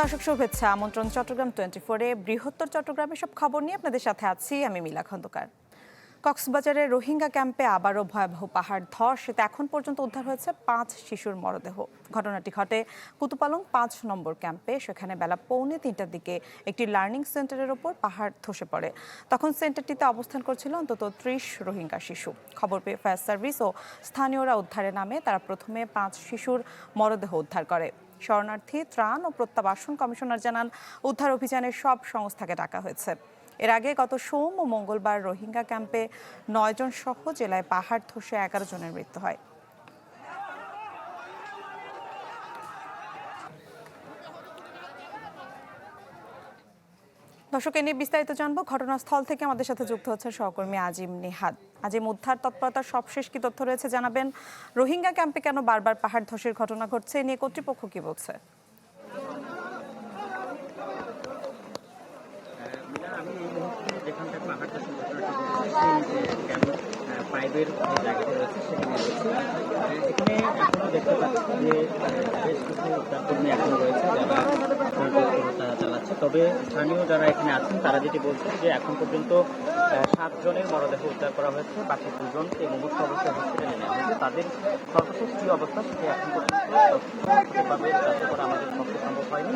দর্শক শুভেচ্ছা আমন্ত্রণ চট্টগ্রাম 24-এ বৃহত্তর চট্টগ্রামের সব খবর নিয়ে আপনাদের সাথে আছি আমি মিলা খন্দকার। কক্সবাজারের রোহিঙ্গা ক্যাম্পে আবারও ভয়াবহ পাহাড় ধস। এতে এখন পর্যন্ত উদ্ধার হয়েছে 5 শিশুর মরদেহ। ঘটনাটি ঘটে কুতুপালং 5 নম্বর ক্যাম্পে। সেখানে বেলা 2:45টার দিকে একটি লার্নিং সেন্টারের ওপর পাহাড় ধসে পড়ে। তখন সেন্টারটিতে অবস্থান করছিল অন্তত 30 রোহিঙ্গা শিশু। খবর পেয়ে ফায়ার সার্ভিস ও স্থানীয়রা উদ্ধারে নামে। তারা প্রথমে 5 শিশুর মরদেহ উদ্ধার করে। শরণার্থী ত্রাণ ও প্রত্যাবাসন কমিশনার জানান, উদ্ধার অভিযানের সব সংস্থাকে ডাকা হয়েছে। এর আগে গত সোম ও মঙ্গলবার রোহিঙ্গা ক্যাম্পে 9 জন সহ জেলায় পাহাড় ধসে 11 জনের মৃত্যু হয়। দর্শক, এ নিয়ে বিস্তারিত জানবো। ঘটনাস্থল থেকে আমাদের সাথে যুক্ত হচ্ছে সহকর্মী আজিম নিহাদ। আজিম, উদ্ধার তৎপরতার সবশেষ কি তথ্য রয়েছে জানাবেন। রোহিঙ্গা ক্যাম্পে কেন বারবার পাহাড় ধসের ঘটনা ঘটছে, এ নিয়ে কর্তৃপক্ষ কি বলছে? আমি এই মুহূর্তে যেখানটা পাহাড় ধসের ঘটনাটি পাইপের জায়গাটা রয়েছে সেখানে রয়েছে। এখানে এখনো দেখতে পাচ্ছি যে বেশ কিছু উদ্ধারকর্মী এখনো রয়েছে যারা তৎপরতা চালাচ্ছে। তবে স্থানীয় যারা এখানে আছেন তারা যেটি বলছেন যে এখন পর্যন্ত 7 জনের মরদেহ উদ্ধার করা হয়েছে, বাকি 2 জনকে মুমূর্ষু অবস্থায় হসপিটালে নেওয়া হয়েছে। তাদের সর্বশেষ কী অবস্থা সেটি এখন পর্যন্ত তথ্যভাবে যাচাই করা আমাদের পক্ষে সম্ভব হয়নি।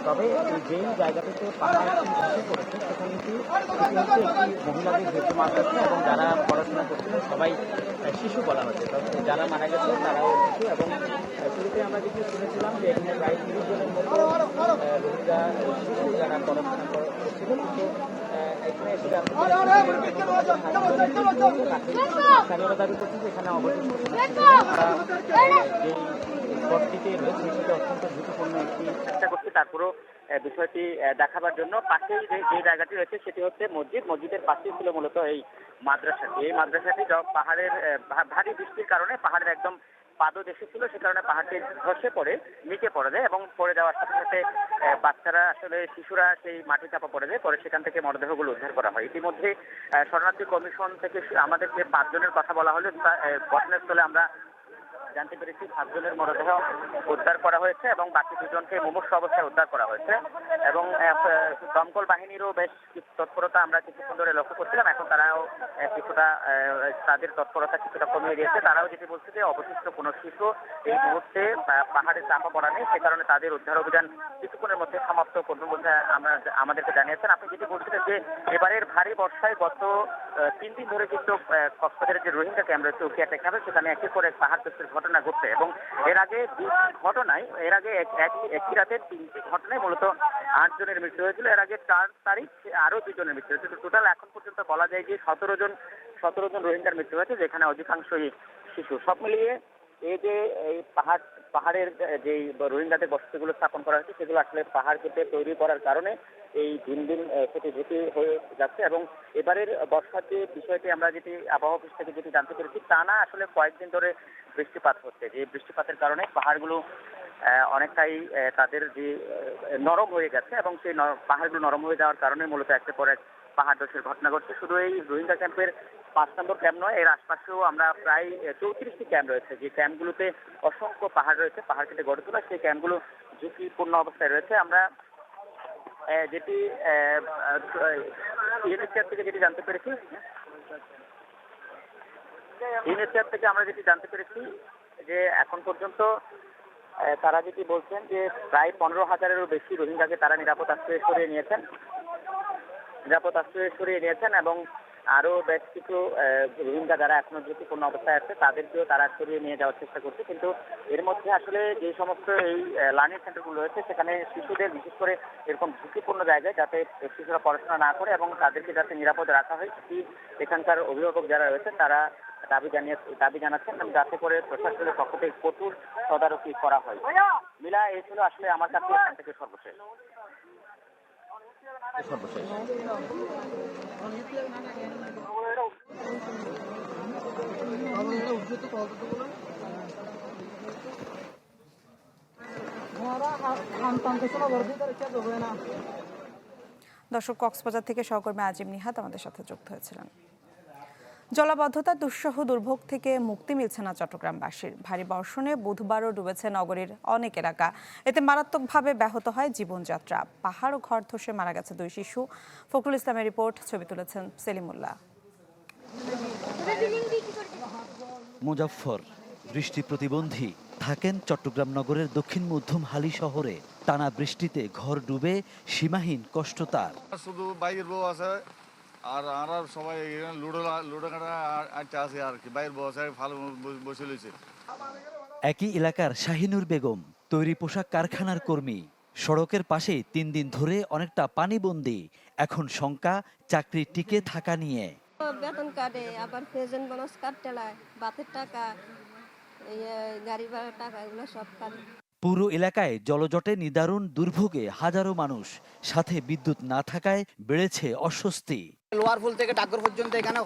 তবে যেই জায়গাটিতে পাহাড়টি ধসে পড়েছে সেখানে সেটি হচ্ছে একটি মহিলাদের ভেতর মাদ্রাসা এবং যারা পড়াশোনা করছিলেন সবাই শিশু বলা হচ্ছে। তবে যারা মারা গেছে তারাও শিশু। এবং শুরুতে আমরা যেটি শুনেছিলাম যে এখানে প্রায় 30 জনের মতো রোহিঙ্গা শিশু যারা পড়াশোনা করছিলেন, কিন্তু এখানে এসে স্থানীয়রা দাবি করছেন যে এখানে অবশিষ্ট তারা যেই ঘরটিতে রয়েছে সেটি অত্যন্ত ঝুঁকিপূর্ণ একটি চেষ্টা করছে। তারপরেও বিষয়টি দেখাবার জন্য পাশেই যে জায়গাটি রয়েছে সেটি হচ্ছে মসজিদের পাশেই ছিল মূলত এই মাদ্রাসাটি। এই মাদ্রাসাটি পাহাড়ের ভারী বৃষ্টির কারণে পাহাড়ের একদম পাদদেশে ছিল, সে কারণে পাহাড়টি ধসে পড়ে নিচে পড়ে যায় এবং পড়ে যাওয়ার সাথে সাথে বাচ্চারা আসলে শিশুরা সেই মাটি চাপা পড়ে যায়। পরে সেখান থেকে মরদেহগুলো উদ্ধার করা হয়। ইতিমধ্যে শরণার্থী কমিশন থেকে আমাদেরকে 5 জনের কথা বলা হলে ঘটনাস্থলে আমরা জানতে পেরেছি 7 জনের মরদেহ উদ্ধার করা হয়েছে এবং বাকি 2 জনকে মুমূর্ষু অবস্থায় উদ্ধার করা হয়েছে। এবং দমকল বাহিনীরও বেশ কিছু তৎপরতা আমরা কিছুক্ষণ ধরে লক্ষ্য করছিলাম। এখন তারাও কিছুটা তাদের তৎপরতা কিছুটা কমিয়ে দিয়েছে। তারাও যেটি বলছে যে অবশিষ্ট কোনো শিশু এই মুহূর্তে পাহাড়ে চাপা পড়া নেই, সে কারণে তাদের উদ্ধার অভিযান কিছুক্ষণের মধ্যে সমাপ্ত করবে বলে আমাদেরকে জানিয়েছেন। আপনি যেটি বলছিলেন যে এবারের ভারী বর্ষায় গত 3 দিন ধরে কিন্তু কক্সবাজারের যে রোহিঙ্গা ক্যাম্প রয়েছে উকিয়া টেকনাফে সেখানে একটি করে পাহাড় ধসের ঘটনা ঘটছে এবং এর আগে একই রাতে 3টি ঘটনায় মূলত 8 জনের মৃত্যু হয়েছিল। এর আগে 4 তারিখ আরো 2 জনের মৃত্যু হয়েছে। টোটাল এখন পর্যন্ত বলা যায় যে 17 জন রোহিঙ্গার মৃত্যু হয়েছে, যেখানে অধিকাংশই শিশু। সব মিলিয়ে এই যে এই পাহাড়ের যে রোহিঙ্গাদের বসতিগুলো স্থাপন করা হয়েছে সেগুলো আসলে পাহাড় কেটে তৈরি করার কারণে এই দিন দিন সেটি ঝুঁকি হয়ে যাচ্ছে। এবং এবারের বর্ষার যে বিষয়টি আমরা যেটি আবহাওয়া অফিস থেকে যেটি জানতে পেরেছি, টানা আসলে কয়েকদিন ধরে বৃষ্টিপাত হচ্ছে। যে বৃষ্টিপাতের কারণে পাহাড়গুলো অনেকটাই তাদের যে নরম হয়ে গেছে এবং সেই পাহাড়গুলো নরম হয়ে যাওয়ার কারণে মূলত একটা পর এক পাহাড় ধসের ঘটনা ঘটছে। শুধু এই রোহিঙ্গা ক্যাম্পের 5 নম্বর ক্যাম্প নয়, এর আশপাশেও আমরা প্রায় 34টি ক্যাম্প রয়েছে, যে ক্যাম্পগুলোতে অসংখ্য পাহাড় রয়েছে, পাহাড় কেটে গড়ে তোলা সেই ক্যাম্পগুলো ঝুঁকিপূর্ণ অবস্থায় রয়েছে। আমরা যেটি ইউনিসেফ থেকে যেটি জানতে পেরেছি যে এখন পর্যন্ত তারা যেটি বলছেন যে প্রায় 15,000-এরও বেশি রোহিঙ্গাকে তারা নিরাপদ আশ্রয়ে সরিয়ে নিয়েছেন এবং আরো বেশ কিছু রোহিঙ্গা যারা এখনো ঝুঁকিপূর্ণ অবস্থায় আছে তাদেরকেও তারা সরিয়ে নিয়ে যাওয়ার চেষ্টা করছে। কিন্তু এর মধ্যে আসলে যে সমস্ত এই লার্নিং সেন্টারগুলো রয়েছে সেখানে শিশুদের বিশেষ করে এরকম ঝুঁকিপূর্ণ জায়গায় যাতে শিশুরা পড়াশোনা না করে এবং তাদেরকে যাতে নিরাপদে রাখা হয় সেটি এখানকার অভিভাবক যারা রয়েছে তারা দাবি জানাচ্ছেন এবং যাতে করে প্রশাসনের পক্ষ থেকে কঠোর তদারকি করা হয়। মিলা, এই ছিল আসলে আমার কাছে এখান থেকে সর্বশেষ। দর্শক, কক্সবাজার থেকে সহকর্মী আজিম নিহাদ আমাদের সাথে যুক্ত হয়েছিলেন। জলাবদ্ধতা দুঃসহ দুর্ভোগ থেকে মুক্তি মিলছে না চট্টগ্রামবাসীর। ভারী বর্ষণে বুধবারও ডুবেছে নগরীর অনেক এলাকা। এতে মারাত্মকভাবে ব্যাহত হয় জীবনযাত্রা। পাহাড় ও ঘর ধসে মারা গেছে 2 শিশু। ফখরুল ইসলামের রিপোর্ট, ছবি তুলেছেন সেলিমুল্লাহ। মুজাফফর বৃষ্টি প্রতিবন্ধী, থাকেন চট্টগ্রাম নগরের দক্ষিণ মধ্যম হালি শহরে। টানা বৃষ্টিতে ঘর ডুবে সীমাহীন কষ্ট তার। শুধু বাইরের বউ আছে আর আমরা সবাই লুডো কাটা আটটা আছে আর কি, বাইরের বউ আছে ভালো বসে লইছে। একই এলাকার শাহিনুর বেগম তৈরি পোশাক কারখানার কর্মী। সড়কের পাশে 3 দিন ধরে অনেকটা পানিবন্দী। এখন শঙ্কা চাকরি টিকে থাকা নিয়ে। বেতন কাটে, আবার প্রেজেন্ট বোনাস কাটতে লাগে, বাতের টাকা, গাড়ি ভাড়ার টাকা, এগুলো সব কাটে। পুরো এলাকায় জলজটে নিদারুণ দুর্ভোগে হাজারো মানুষ। সাথে বিদ্যুৎ না থাকায় বেড়েছে অস্বস্তি। লোয়ার ফুল থেকে ডাকঘর পর্যন্ত এখানে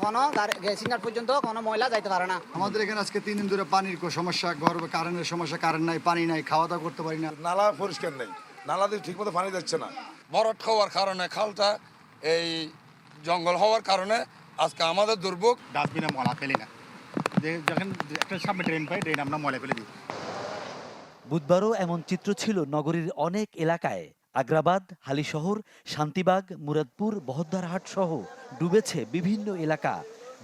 সিঙ্গার পর্যন্ত কোনো ময়লা যাইতে পারে না। আমাদের এখানে আজকে 3 দিন ধরে পানির সমস্যা, ঘর কারেন্টের সমস্যা, কারেন্ট নাই, পানি নাই, খাওয়া দাওয়া করতে পারি না। নালা পরিষ্কার নেই, নালা দিয়ে ঠিক মতো পানি যাচ্ছে না। ভরাট হওয়ার কারণে খালটা এই জঙ্গল হওয়ার কারণে আজকে আমাদের দুর্ভোগ। ডাস্টবিনে ময়লা ফেলি না, যখন একটা সামনে ড্রেন পাই, ড্রেন আমরা ময়লা ফেলে দিই। বুধবারও এমন চিত্র ছিল নগরীর অনেক এলাকায়। আগ্রাবাদ, হালিশহর, শান্তিবাগ, মুরাদপুর, বহদ্দারহাট সহ ডুবেছে বিভিন্ন এলাকা।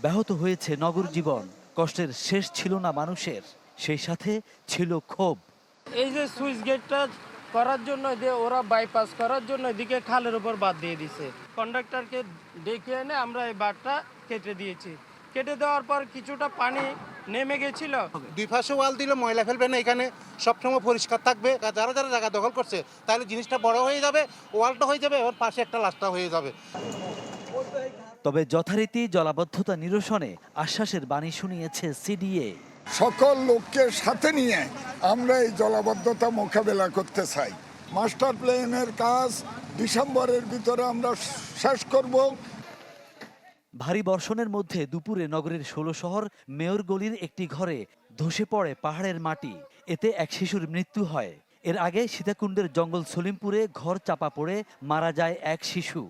ব্যাহত হয়েছে নগর জীবন। কষ্টের শেষ ছিল না মানুষের, সেই সাথে ছিল ক্ষোভ। এই যে সুইচ গেটটা করার জন্য ওরা বাইপাস করার জন্য এদিকে খালের উপর বাদ দিয়ে দিছে। কন্ডাক্টরকে ডেকে এনে আমরা এই বাঁধটা কেটে দিয়েছি। কেটে দেওয়ার পর কিছুটা পানি নেমে গেছিল। 2 পাশে ওয়াল দিলে ময়লা ফেলবে না, এখানে সবসময় পরিষ্কার থাকবে। যারা যারা জায়গা দখল করছে তাহলে জিনিসটা বড় হয়ে যাবে, ওয়ালটা হয়ে যাবে, ওর পাশে একটা রাস্তা হয়ে যাবে। তবে যথারীতি জলাবদ্ধতা নিরসনে আশ্বাসের বাণী শুনিয়েছে সিডিএ। সকল লোককে সাথে নিয়ে আমরা এই জলাবদ্ধতা মোকাবেলা করতে চাই। মাস্টার প্ল্যানের কাজ ডিসেম্বরের ভিতরে আমরা শেষ করব। ভারী বর্ষণের মধ্যে দুপুরে নগরের 16 শহর মেয়র গলির একটি ঘরে ধসে পড়ে পাহাড়ের মাটি। এতে এক শিশুর মৃত্যু হয়। এর আগে সীতাকুণ্ডের জঙ্গল সলিমপুরে ঘর চাপা পড়ে মারা যায় এক শিশু।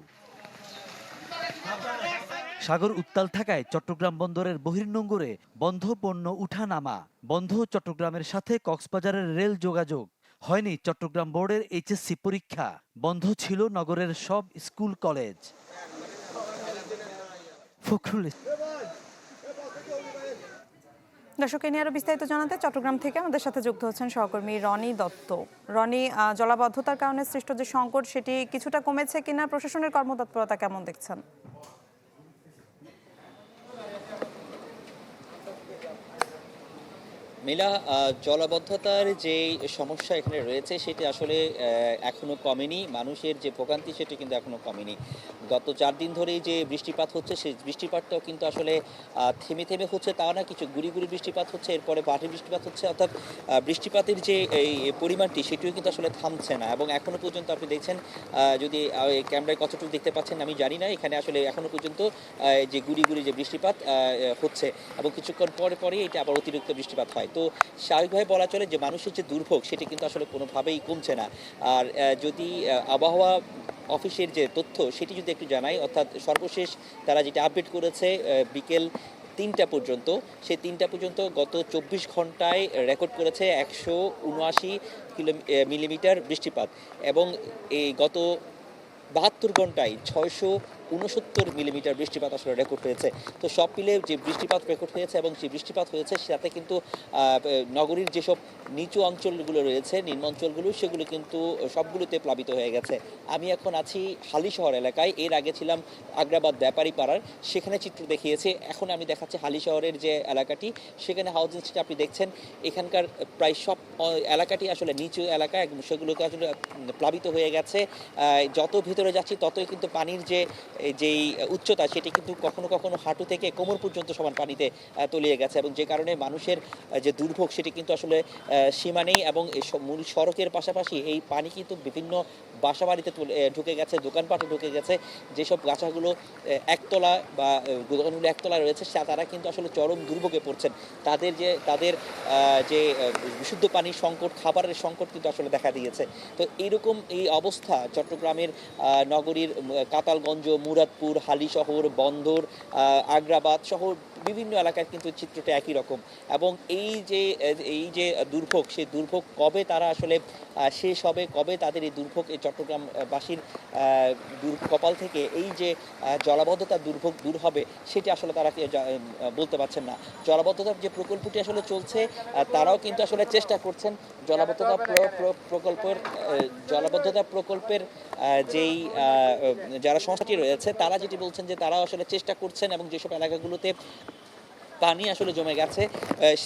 সাগর উত্তাল থাকায় চট্টগ্রাম বন্দরের বহির্নোঙরে বন্ধ পণ্য উঠানামা। বন্ধ চট্টগ্রামের সাথে কক্সবাজারের রেল যোগাযোগ। হয়নি চট্টগ্রাম বোর্ডের এইচএসসি পরীক্ষা। বন্ধ ছিল নগরের সব স্কুল কলেজ। ফখরুল। দর্শক, এ নিয়ে আরো বিস্তারিত জানাতে চট্টগ্রাম থেকে আমাদের সাথে যুক্ত হচ্ছেন সহকর্মী রনি দত্ত। রনি, জলাবদ্ধতার কারণে সৃষ্ট যে সংকট সেটি কিছুটা কমেছে কিনা, প্রশাসনের কর্মতৎপরতা কেমন দেখছেন? মিলা, জলাবদ্ধতার যে সমস্যা এখানে রয়েছে সেটি আসলে এখনো কমেনি। মানুষের যে ভোগান্তি সেটি কিন্তু এখনো কমেনি। গত 4 দিন ধরেই যে বৃষ্টিপাত হচ্ছে সেই বৃষ্টিপাতটাও কিন্তু আসলে থেমে থেমে হচ্ছে তা না, কিছু গুড়ি গুড়ি বৃষ্টিপাত হচ্ছে, এরপরে ভারী বৃষ্টিপাত হচ্ছে। অর্থাৎ বৃষ্টিপাতের যে এই পরিমাণটি সেটিও কিন্তু আসলে থামছে না। এবং এখনো পর্যন্ত আপনি দেখছেন, যদি ক্যামেরায় কতটুকু দেখতে পাচ্ছেন আমি জানি না, এখানে আসলে এখনো পর্যন্ত যে গুড়ি গুড়ি যে বৃষ্টিপাত হচ্ছে এবং কিছুক্ষণ পরে পরেই এটা আবার অতিরিক্ত বৃষ্টিপাত হয়। তো স্বাভাবিকভাবে বলা চলে যে মানুষের যে দুর্ভোগ সেটি কিন্তু আসলে কোনোভাবেই কমছে না। আর যদি আবহাওয়া অফিসের যে তথ্য সেটি যদি একটু জানাই, অর্থাৎ সর্বশেষ তারা যেটা আপডেট করেছে বিকেল 3টা পর্যন্ত, সেই 3টা পর্যন্ত গত 24 ঘন্টায় রেকর্ড করেছে 179 মিলিমিটার বৃষ্টিপাত এবং এই গত 72 ঘন্টায় 669 মিলিমিটার বৃষ্টিপাত আসলে রেকর্ড হয়েছে। তো সব মিলে যে বৃষ্টিপাত রেকর্ড হয়েছে এবং যে বৃষ্টিপাত হয়েছে সাথে কিন্তু নগরীর যেসব নিচু অঞ্চলগুলো রয়েছে, নিম্ন অঞ্চলগুলো, সেগুলো কিন্তু সবগুলোতে প্লাবিত হয়ে গেছে। আমি এখন আছি হালিশহর এলাকায়। এর আগে ছিলাম আগ্রাবাদ ব্যাপারী পাড়ার, সেখানে চিত্র দেখিয়েছে। এখন আমি দেখাচ্ছি হালিশহরের যে এলাকাটি, সেখানে হাউজিং স্ট্রিট আপনি দেখছেন। এখানকার প্রায় সব এলাকাটি আসলে নিচু এলাকা এবং সেগুলোকে আসলে প্লাবিত হয়ে গেছে। যত ভিতরে যাচ্ছি ততই কিন্তু পানির যেই উচ্চতা সেটি কিন্তু কখনো কখনো হাঁটু থেকে কোমর পর্যন্ত সমান পানিতে তলিয়ে গেছে এবং যে কারণে মানুষের যে দুর্ভোগ সেটি কিন্তু আসলে সীমা নেই। এবং মূল সড়কের পাশাপাশি এই পানি কিন্তু বিভিন্ন বাসাবাড়িতে ঢুকে গেছে, দোকানপাটে ঢুকে গেছে। যেসব গাছাগুলো একতলা বা দোকানগুলো একতলা রয়েছে তারা কিন্তু আসলে চরম দুর্ভোগে পড়ছেন। তাদের যে বিশুদ্ধ পানির সংকট, খাবারের সংকট কিন্তু আসলে দেখা দিয়েছে। তো এইরকম এই অবস্থা চট্টগ্রামের নগরীর কাতালগঞ্জ, মুরাদপুর, হালিশহর, বন্দর, আগ্রাবাদ সহ বিভিন্ন এলাকায় কিন্তু চিত্রটা একই রকম। এবং এই যে দুর্ভোগ, সেই দুর্ভোগ কবে তারা আসলে শেষ হবে, কবে তাদের এই দুর্ভোগ, এই চট্টগ্রামবাসীর কপাল থেকে এই যে জলাবদ্ধতার দুর্ভোগ দূর হবে, সেটি আসলে তারা বলতে পারছেন না। জলাবদ্ধতার যে প্রকল্পটি আসলে চলছে, তারাও কিন্তু আসলে চেষ্টা করছেন জলাবদ্ধতা প্রকল্পের যেই যারা সংস্থাটি রয়েছে তারা যেটি বলছেন যে তারাও আসলে চেষ্টা করছেন, এবং যেসব এলাকাগুলোতে পানি আসলে জমে গেছে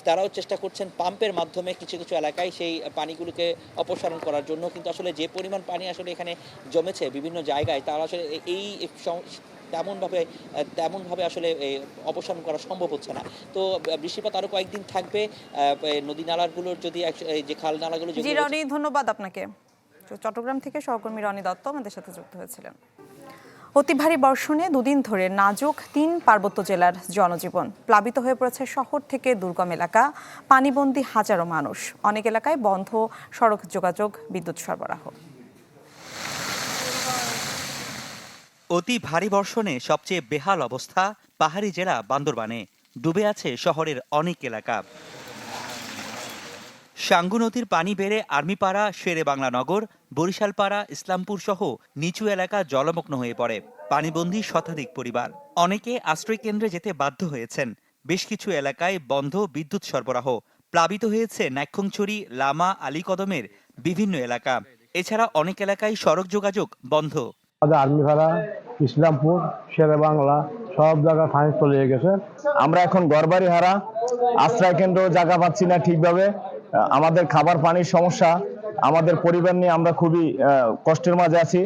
তারাও চেষ্টা করছেন পাম্পের মাধ্যমে কিছু কিছু এলাকায় সেই পানিগুলোকে অপসারণ করার জন্য। কিন্তু আসলে যে পরিমাণ পানি আসলে এখানে জমেছে বিভিন্ন জায়গায়, তারা আসলে এই তেমনভাবে আসলে অপসারণ করা সম্ভব হচ্ছে না। তো বৃষ্টিপাত আরো কয়েকদিন থাকবে। নদী নালাগুলোর যদি যে খাল নালাগুলো, জি রনি, ধন্যবাদ আপনাকে। চট্টগ্রাম থেকে সহকর্মী রনি দত্ত আমাদের সাথে যুক্ত হয়েছিলেন। অতি ভারী বর্ষণে দুদিন ধরে নাজুক 3 পার্বত্য জেলার জনজীবন। প্লাবিত হয়ে পড়েছে শহর থেকে দুর্গম এলাকা, পানিবন্দী হাজারো মানুষ। অনেক এলাকায় বন্ধ সড়ক যোগাযোগ, বিদ্যুৎ সরবরাহ। অতি ভারী বর্ষণে সবচেয়ে বেহাল অবস্থা পাহাড়ি জেলা বান্দরবানে। ডুবে আছে শহরের অনেক এলাকা। সাঙ্গু নদীর পানি বেড়ে আর্মিপাড়া, শেরে বাংলা নগর, বরিশালপাড়া, ইসলামপুর সহ নিচু এলাকা জলমগ্ন হয়ে পড়ে। পানিবন্দী শতাধিক পরিবার। অনেকে আশ্রয় কেন্দ্রে যেতে বাধ্য হয়েছেন। বেশ কিছু এলাকায় বন্ধ বিদ্যুৎ সরবরাহ। প্লাবিত হয়েছে নাইক্ষ্যংছড়ি, লামা, আলীকদমের বিভিন্ন এলাকা। এছাড়া অনেক এলাকায় সড়ক যোগাযোগ বন্ধ। আর্মিপাড়া, ইসলামপুর, শেরে বাংলা সব জায়গায় পানি চলে গেছে। আমরা এখন ঘরবাড়ি হারা, আশ্রয় কেন্দ্র জায়গা পাচ্ছি না ঠিকভাবে। আমাদের খাবার পানির সমস্যা, আমাদের পরিবার নিয়ে আমরা খুবই কষ্টের মাঝে আছি।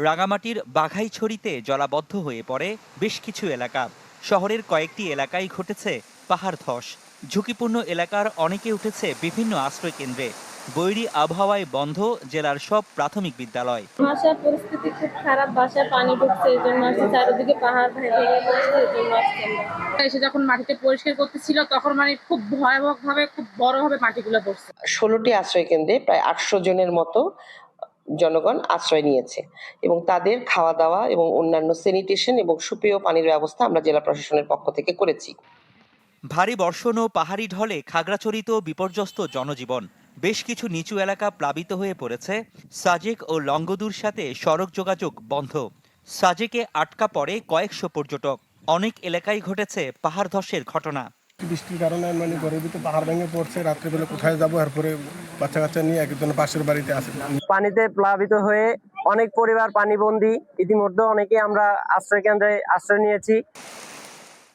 রাঙামাটির বাঘাইছড়িতে জলাবদ্ধ হয়ে পড়ে বেশ কিছু এলাকা। শহরের কয়েকটি এলাকায় ঘটেছে পাহাড় ধস। ঝুঁকিপূর্ণ এলাকার অনেকে উঠেছে বিভিন্ন আশ্রয় কেন্দ্রে। বৈরী আবহাওয়ায় বন্ধ জেলার সব প্রাথমিক বিদ্যালয়। ভাষার পরিস্থিতি খুব খারাপ, বাসায় পানি ঢুকছে, এই জন্য আসছে। চারিদিকে পাহাড় ভেঙে পড়ছে, এই জন্য আসছে। এসে যখন মাটিতে পরিষ্কার করতেছিল তখন মানে খুব ভয়াবহভাবে, খুব বড়ভাবে মাটিগুলো পড়ছে। 16টি আশ্রয় কেন্দ্রে প্রায় 800 জনের মতো জনগণ আশ্রয় নিয়েছে, এবং তাদের খাওয়া দাওয়া এবং অন্যান্য স্যানিটেশন এবং সুপেয় পানির ব্যবস্থা আমরা জেলা প্রশাসনের পক্ষ থেকে করেছি। ভারী বর্ষণ ও পাহাড়ি ঢলে খাগড়াছড়িতে বিপর্যস্ত জনজীবন। বেশ কিছু নিচু এলাকা প্লাবিত হয়ে পড়েছে। সাজেক ও লংগদুর সাথে সড়ক যোগাযোগ বন্ধ। সাজেকে আটকা পড়ে কয়েকশো পর্যটক। অনেক এলাকায় ঘটেছে পাহাড় ধসের ঘটনা। বৃষ্টির কারণে মানে ঘরের ভিতরে পাহাড় ভেঙে পড়ছে, রাত্রেবেলা কোথায় যাবো, এরপরে বাচ্চা কাচ্চা নিয়ে একজন পাশের বাড়িতে আছে। পানিতে প্লাবিত হয়ে অনেক পরিবার পানিবন্দী। ইতিমধ্যে অনেকে আমরা আশ্রয় কেন্দ্রে আশ্রয় নিয়েছি।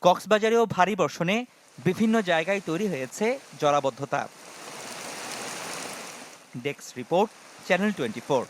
কক্সবাজারেও ভারী বর্ষণে বিভিন্ন জায়গায় তৈরি হয়েছে জলাবদ্ধতা। Desk report, channel 24।